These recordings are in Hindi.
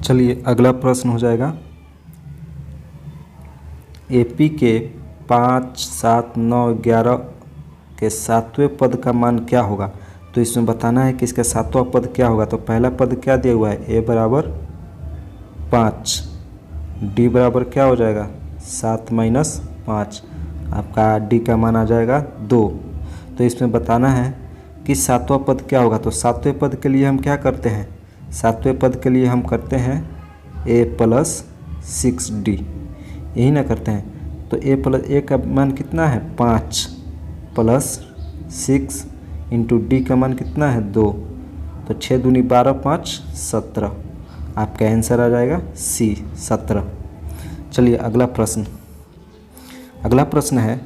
चलिए अगला प्रश्न हो जाएगा, एपी के 5, 7, 9, 11 के सातवें पद का मान क्या होगा। तो इसमें बताना है कि इसका सातवां पद क्या होगा। तो पहला पद क्या दिया हुआ है, ए बराबर 5, डी बराबर क्या हो जाएगा 7 माइनस 5, आपका डी का मान आ जाएगा 2। तो इसमें बताना है कि सातवां पद क्या होगा। तो सातवें पद के लिए हम क्या करते हैं, सातवें पद के लिए हम करते हैं a प्लस 6d, यही ना करते हैं। तो a प्लस ए का मान कितना है 5 प्लस 6 इंटू डी का मान कितना है 2। तो 6 दूनी 12, 5 17, आपका आंसर आ जाएगा सी 17। चलिए अगला प्रश्न, अगला प्रश्न है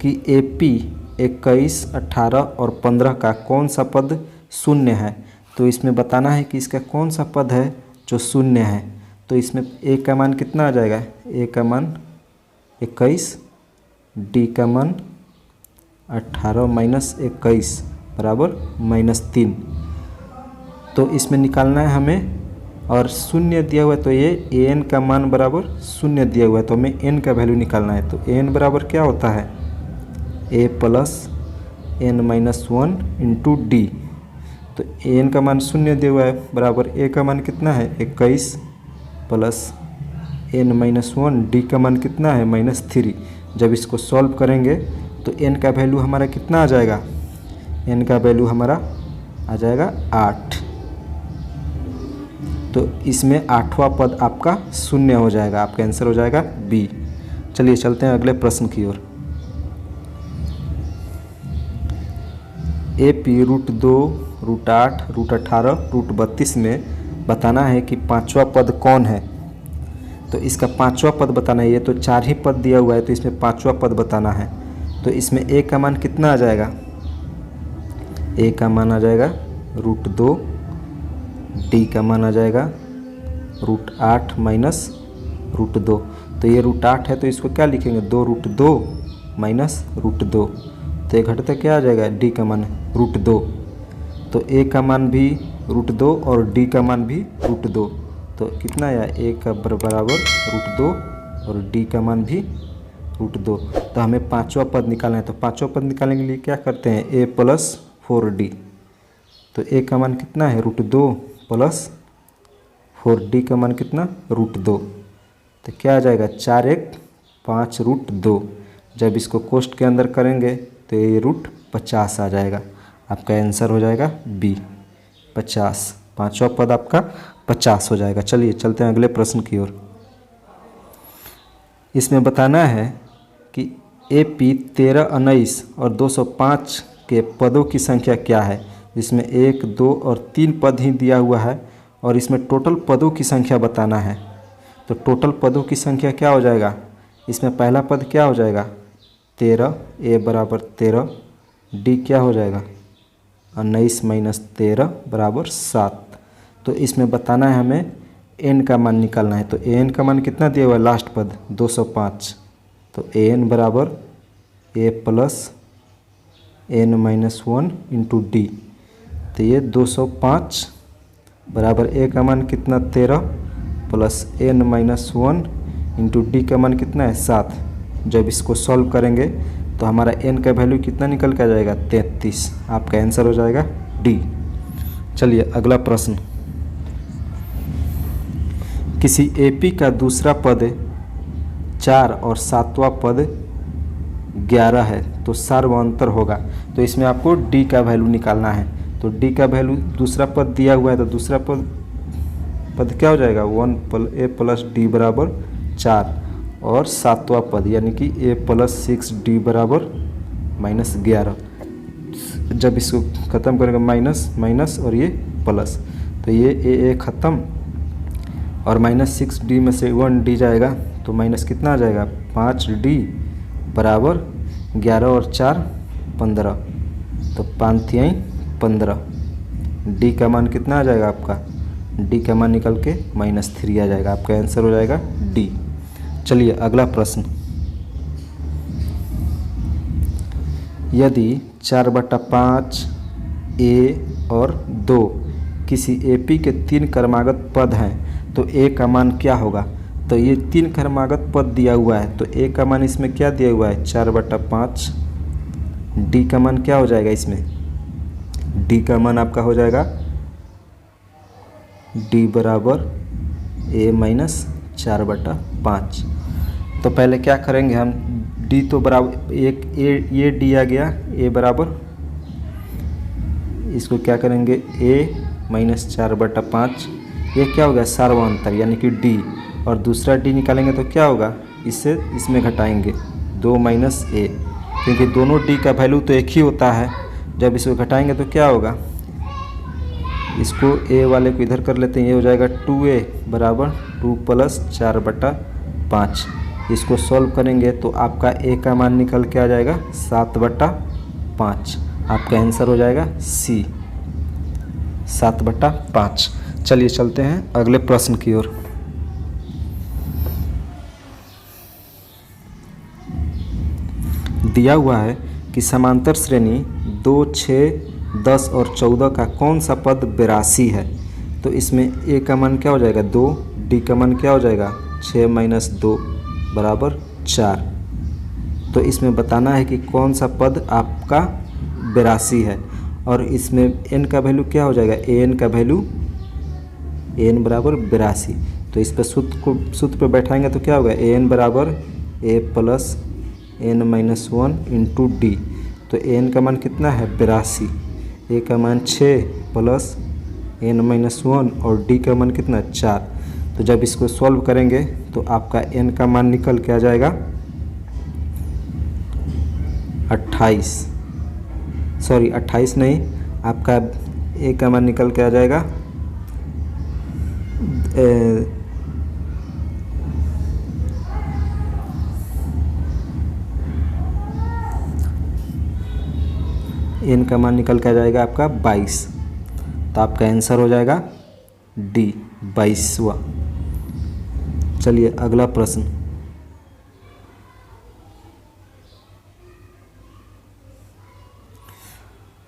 कि एपी 21, 18 और 15 का कौन सा पद शून्य है। तो इसमें बताना है कि इसका कौन सा पद है जो शून्य है। तो इसमें ए का मान कितना आ जाएगा, ए का मान 21, डी का मान 18 माइनस 21 बराबर -3। तो इसमें निकालना है हमें, और शून्य दिया हुआ है तो ये एन का मान बराबर शून्य दिया हुआ है, तो हमें एन का वैल्यू निकालना है। तो एन बराबर क्या होता है, A plus N minus 1 into D. तो एन का मान शून्य दिया हुआ है बराबर ए का मान कितना है 21 प्लस एन माइनस 1, डी का मान कितना है -3। जब इसको सॉल्व करेंगे तो एन का वैल्यू हमारा कितना आ जाएगा, एन का वैल्यू हमारा आ जाएगा 8। तो इसमें 8वां पद आपका शून्य हो जाएगा, आपका आंसर हो जाएगा बी। चलिए चलते हैं अगले प्रश्न की ओर। एपी √2, √8, √18, √32 में बताना है कि पांचवा पद कौन है। तो इसका पांचवा पद बताना है, ये तो 4 ही पद दिया हुआ है, तो इसमें पांचवा पद बताना है। तो इसमें ए का मान कितना आ जाएगा, ए का मान आ जाएगा √2, डी का मान आ जाएगा √8 माइनस √2। तो ये √8 है तो इसको क्या लिखेंगे 2√2 माइनस √2। तो ये घटता क्या आ जाएगा, डी का मान √2। तो ए का मान भी √2 और डी का मान भी √2। तो कितना आया, ए का बराबर √2 और डी का मान भी √2। तो हमें पांचवा पद निकालना है। तो पांचवा पद निकालने के लिए क्या करते हैं, ए प्लस 4d। तो ए का मान कितना है √2 प्लस 4d का मान कितना √2। तो क्या आ जाएगा 4 1 5 √2। जब इसको कोष्ठ के अंदर करेंगे तो ये √50 आ जाएगा, आपका आंसर हो जाएगा बी 50। पांचवा पद आपका 50 हो जाएगा। चलिए चलते हैं अगले प्रश्न की ओर। इसमें बताना है कि एपी 13, 19 और 205 के पदों की संख्या क्या है। इसमें 1, 2 और 3 पद ही दिया हुआ है और इसमें टोटल पदों की संख्या बताना है। तो टोटल पदों की संख्या क्या हो जाएगा, इसमें पहला पद क्या हो जाएगा 13, ए बराबर 13, डी क्या हो जाएगा 19 माइनस 13 बराबर 7। तो इसमें बताना है हमें एन का मान निकालना है। तो एन का मान कितना दिया हुआ है, लास्ट पद 205। तो एन बराबर A plus N minus 1 into D. तो ये 205 बराबर ए का मान कितना 13 plus N minus 1 into D का मान कितना है 7। जब इसको सॉल्व करेंगे तो हमारा एन का वैल्यू कितना निकल के आ जाएगा 33, आपका आंसर हो जाएगा डी। चलिए अगला प्रश्न, किसी एपी का दूसरा पद 4 और सातवां पद 11 है तो सर्वांतर होगा। तो इसमें आपको डी का वैल्यू निकालना है। तो डी का वैल्यू, दूसरा पद दिया हुआ है तो दूसरा पद क्या हो जाएगा 1 ए प्लस डी बराबर 4 और सातवां पद यानी कि ए प्लस 6d बराबर -11। जब इसको ख़त्म करेंगे माइनस माइनस और ये प्लस, तो ये ए ख़त्म और -6d में से 1d जाएगा तो माइनस कितना आ जाएगा 5d बराबर 11 और 4 15। तो 5 तिहाई 15। डी का मान कितना आ जाएगा आपका, डी का मान निकल के -3 आ जाएगा, आपका आंसर हो जाएगा डी। चलिए अगला प्रश्न, यदि 4/5 ए और 2 किसी एपी के 3 क्रमागत पद हैं तो ए का मान क्या होगा। तो ये 3 क्रमागत पद दिया हुआ है, तो ए का मान इसमें क्या दिया हुआ है 4/5। डी का मान क्या हो जाएगा इसमें, डी का मान आपका हो जाएगा डी बराबर ए माइनस 4/5। तो पहले क्या करेंगे हम, डी तो बराबर एक ये डी आ गया, ए बराबर इसको क्या करेंगे ए माइनस 4/5, ये क्या होगा सार्वंतर यानी कि डी, और दूसरा डी निकालेंगे तो क्या होगा, इससे इसमें घटाएंगे 2 माइनस ए, क्योंकि दोनों डी का वैल्यू तो एक ही होता है। जब इसको घटाएंगे तो क्या होगा, इसको ए वाले को इधर कर लेते हैं, ये हो जाएगा 2a बराबर 2 + 4/5। इसको सॉल्व करेंगे तो आपका ए का मान निकल के आ जाएगा 7/5। आपका आंसर हो जाएगा सी 7/5। चलिए चलते हैं अगले प्रश्न की ओर। दिया हुआ है कि समांतर श्रेणी 2, 6, 10 और 14 का कौन सा पद 82 है। तो इसमें ए का मान क्या हो जाएगा 2, डी का मान क्या हो जाएगा 6 - 2 बराबर 4। तो इसमें बताना है कि कौन सा पद आपका 82 है, और इसमें एन का वैल्यू क्या हो जाएगा, ए एन का वैल्यू एन बराबर 82। तो इस पर सूत्र पे बैठाएंगे तो क्या होगा, ए एन बराबर A plus n - 1 into D. तो एन का मान कितना है 82, ए का मान 6 प्लस n - 1 और डी का मान कितना 4। तो जब इसको सॉल्व करेंगे तो आपका n का मान निकल के आ जाएगा 28, सॉरी 28 नहीं, आपका ए का मान निकल के आ जाएगा एन का मान निकल के आ जाएगा आपका 22। तो आपका आंसर हो जाएगा डी 22वां। चलिए अगला प्रश्न।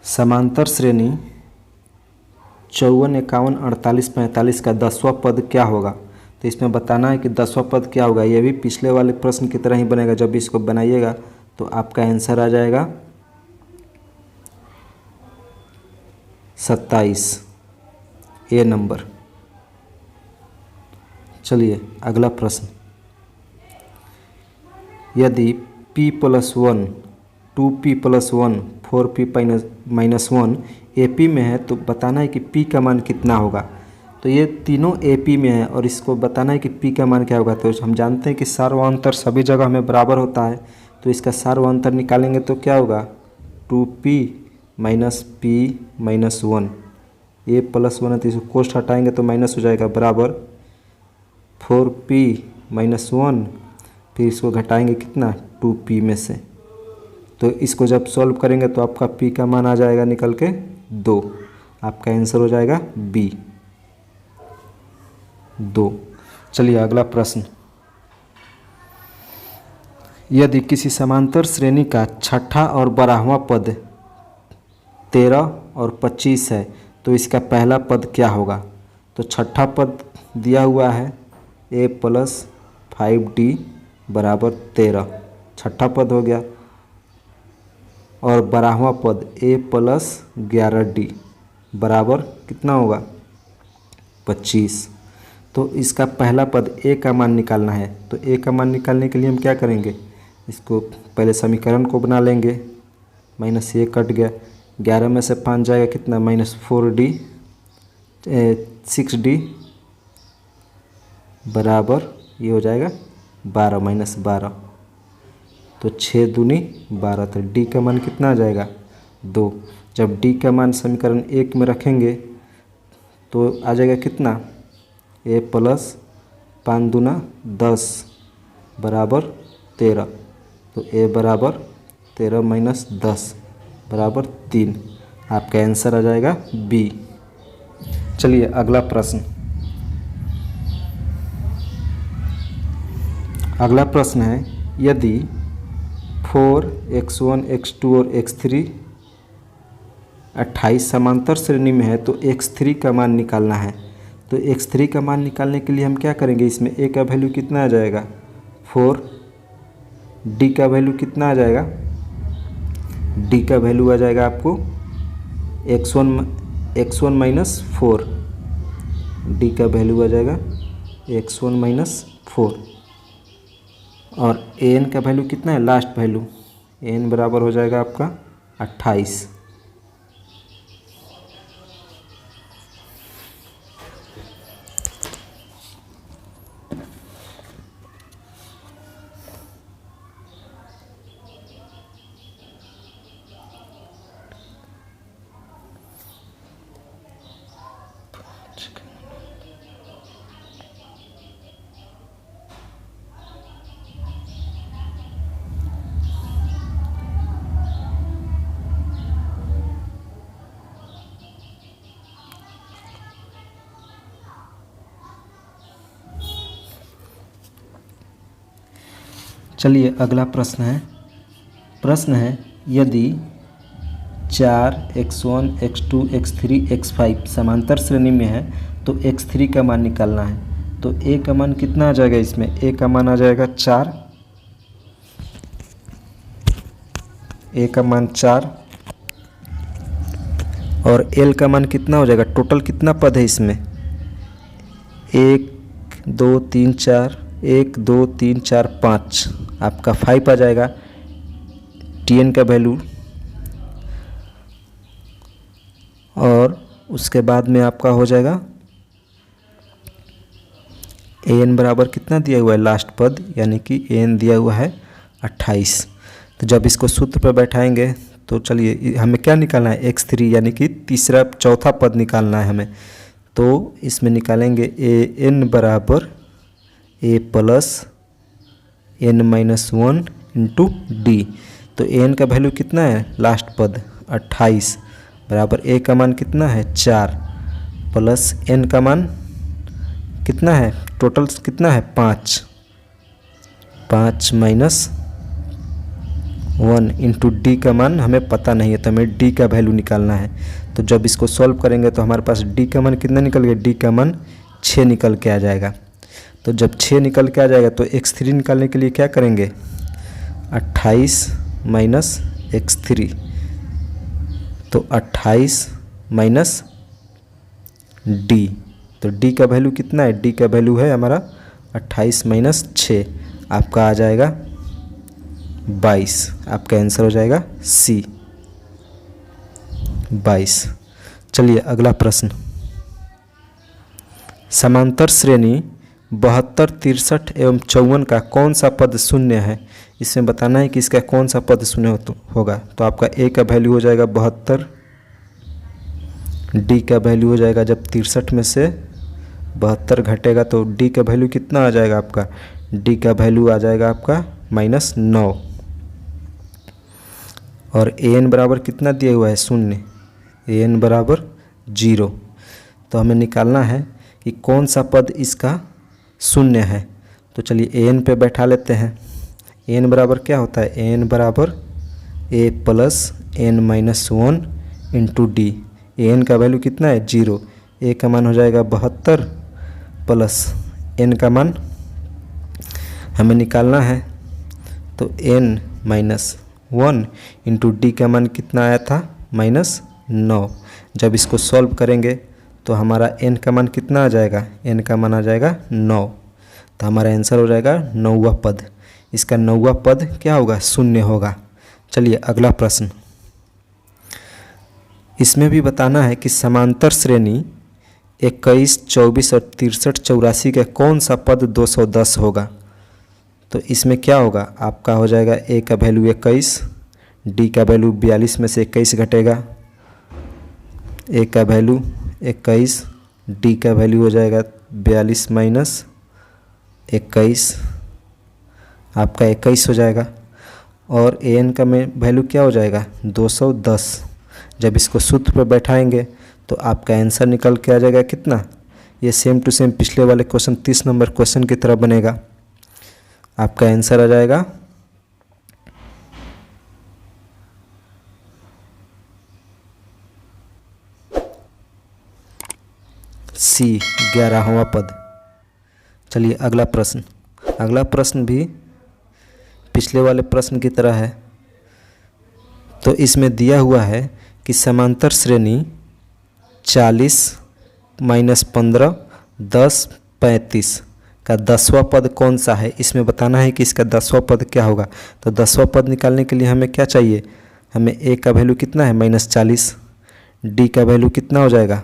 समांतर श्रेणी 54, 51, 48, 45 का 10वां पद क्या होगा। तो इसमें बताना है कि 10वां पद क्या होगा। यह भी पिछले वाले प्रश्न की तरह ही बनेगा। जब भी इसको बनाइएगा तो आपका आंसर आ जाएगा 27 ए नंबर। चलिए अगला प्रश्न। यदि p + 1, 2p + 1, 4p - 1 AP में है तो बताना है कि p का मान कितना होगा। तो ये तीनों AP में है और इसको बताना है कि p का मान क्या होगा। तो हम जानते हैं कि सार्वअंतर सभी जगह में बराबर होता है, तो इसका सार्वअंतर निकालेंगे तो क्या होगा 2p - p - 1, a + 1 है तो इसको कोष्ठ हटाएंगे तो माइनस हो जाएगा बराबर 4p - 1, फिर इसको घटाएंगे कितना 2p में से। तो इसको जब सॉल्व करेंगे तो आपका p का मान आ जाएगा निकल के 2। आपका आंसर हो जाएगा b 2। चलिए अगला प्रश्न। यदि किसी समांतर श्रेणी का छठा और 12वां पद 13 और 25 है तो इसका पहला पद क्या होगा। तो छठा पद दिया हुआ है a + 5d बराबर 13, छठा पद हो गया, और 12वां पद a + 11d बराबर कितना होगा 25। तो इसका पहला पद a का मान निकालना है। तो a का मान निकालने के लिए हम क्या करेंगे, इसको पहले समीकरण को बना लेंगे, -a कट गया, 11 में से 5 जाएगा कितना -4d 6d बराबर ये हो जाएगा 12 -12, तो 6 दूनी 12। तो d का मान कितना आ जाएगा 2। जब d का मान समीकरण 1 में रखेंगे तो आ जाएगा कितना a + 5 दूना 10 बराबर 13। तो a बराबर 13 - 10 बराबर 3। आपका आंसर आ जाएगा b। चलिए अगला प्रश्न। अगला प्रश्न है यदि 4, x1, x2 और x3 28 समांतर श्रेणी में है तो x3 का मान निकालना है। तो x3 का मान निकालने के लिए हम क्या करेंगे, इसमें a का वैल्यू कितना आ जाएगा 4, d का वैल्यू कितना आ जाएगा, d का वैल्यू आ जाएगा आपको x1 माइनस 4, d का वैल्यू आ जाएगा x1 माइनस 4 और an का वैल्यू कितना है लास्ट वैल्यू, an बराबर हो जाएगा आपका 28। चलिए अगला प्रश्न है यदि 4 x1 x2 x3 x5 समांतर श्रेणी में है तो x3 का मान निकालना है। तो a का मान कितना आ जाएगा, इसमें a का मान आ जाएगा 4, a का मान 4 और l का मान कितना हो जाएगा, टोटल कितना पद है इसमें 1 2 3 4, 1 2 3 4 5, आपका 5 आ जाएगा। tn का वैल्यू और उसके बाद में आपका हो जाएगा an बराबर कितना दिया हुआ है लास्ट पद, यानी कि an दिया हुआ है 28। तो जब इसको सूत्र पर बैठाएंगे तो चलिए हमें क्या निकालना है x3, यानी कि चौथा पद निकालना है हमें। तो इसमें निकालेंगे an बराबर a plus n minus 1 into D. तो an का वैल्यू कितना है लास्ट पद 28 बराबर a का मान कितना है 4 प्लस n का मान कितना है, टोटल कितना है 5 माइनस 1 इंटू डी का मान हमें पता नहीं है तो हमें d का वैल्यू निकालना है। तो जब इसको सॉल्व करेंगे तो हमारे पास d का मान कितना निकल गया, d का मान 6 निकल के आ जाएगा। तो जब 6 निकल के आ जाएगा तो x3 निकालने के लिए क्या करेंगे 28 माइनस x3, तो 28 माइनस d, तो d का वैल्यू कितना है, d का वैल्यू है हमारा 28 माइनस 6, आपका आ जाएगा 22, आपका आंसर हो जाएगा C 22। चलिए अगला प्रश्न, समांतर श्रेणी 72 63 एवं 54 का कौन सा पद शून्य है। इसमें बताना है कि इसका कौन सा पद शून्य होगा। तो आपका a का वैल्यू हो जाएगा 72, d का वैल्यू हो जाएगा, जब 63 में से 72 घटेगा तो d का वैल्यू कितना आ जाएगा आपका, d का वैल्यू आ जाएगा आपका -9 और an बराबर कितना दिया हुआ है शून्य, an बराबर 0। तो हमें निकालना है कि कौन सा पद इसका शून्य है। तो चलिए an पे बैठा लेते हैं। n बराबर क्या होता है, n बराबर a plus n minus 1 into D. an का वैल्यू कितना है 0, a का मान हो जाएगा 72 प्लस n का मान हमें निकालना है। तो n माइनस 1 इंटू डी का मान कितना आया था -9। जब इसको सॉल्व करेंगे तो हमारा n का मान कितना आ जाएगा, n का मान आ जाएगा 9। तो हमारा आंसर हो जाएगा 9वां पद। इसका 9वां पद क्या होगा, शून्य होगा। चलिए अगला प्रश्न, इसमें भी बताना है कि समांतर श्रेणी 21 24 और 63 84 का कौन सा पद 210 होगा। तो इसमें क्या होगा, आपका हो जाएगा a का वैल्यू 21, d का वैल्यू 42 में से 21 घटेगा, a का वैल्यू 21, d का वैल्यू हो जाएगा 42 माइनस 21, आपका 21 हो जाएगा और an का में वैल्यू क्या हो जाएगा 210। जब इसको सूत्र पर बैठाएंगे तो आपका आंसर निकल के आ जाएगा कितना, ये सेम टू सेम पिछले वाले क्वेश्चन 30 नंबर क्वेश्चन की तरह बनेगा। आपका आंसर आ जाएगा C सी 11वां पद। चलिए अगला प्रश्न। अगला प्रश्न भी पिछले वाले प्रश्न की तरह है। तो इसमें दिया हुआ है कि समांतर श्रेणी 40 माइनस 15 10 35 का 10वां पद कौन सा है। इसमें बताना है कि इसका 10वां पद क्या होगा। तो 10वां पद निकालने के लिए हमें क्या चाहिए, हमें ए का वैल्यू कितना है -40, डी का वैल्यू कितना हो जाएगा,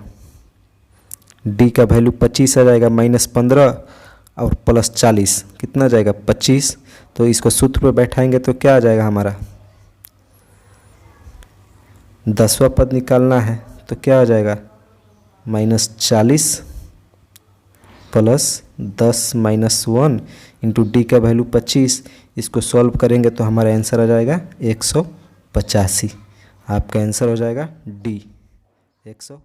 डी का वैल्यू 25 आ जाएगा, -15 और +40 कितना जाएगा 25। तो इसको सूत्र पे बैठाएंगे तो क्या आ जाएगा हमारा, 10वां पद निकालना है तो क्या आ जाएगा -40 + 10 - 1 इंटू डी का वैल्यू 25। इसको सॉल्व करेंगे तो हमारा आंसर आ जाएगा 185। आपका आंसर हो जाएगा डी 185।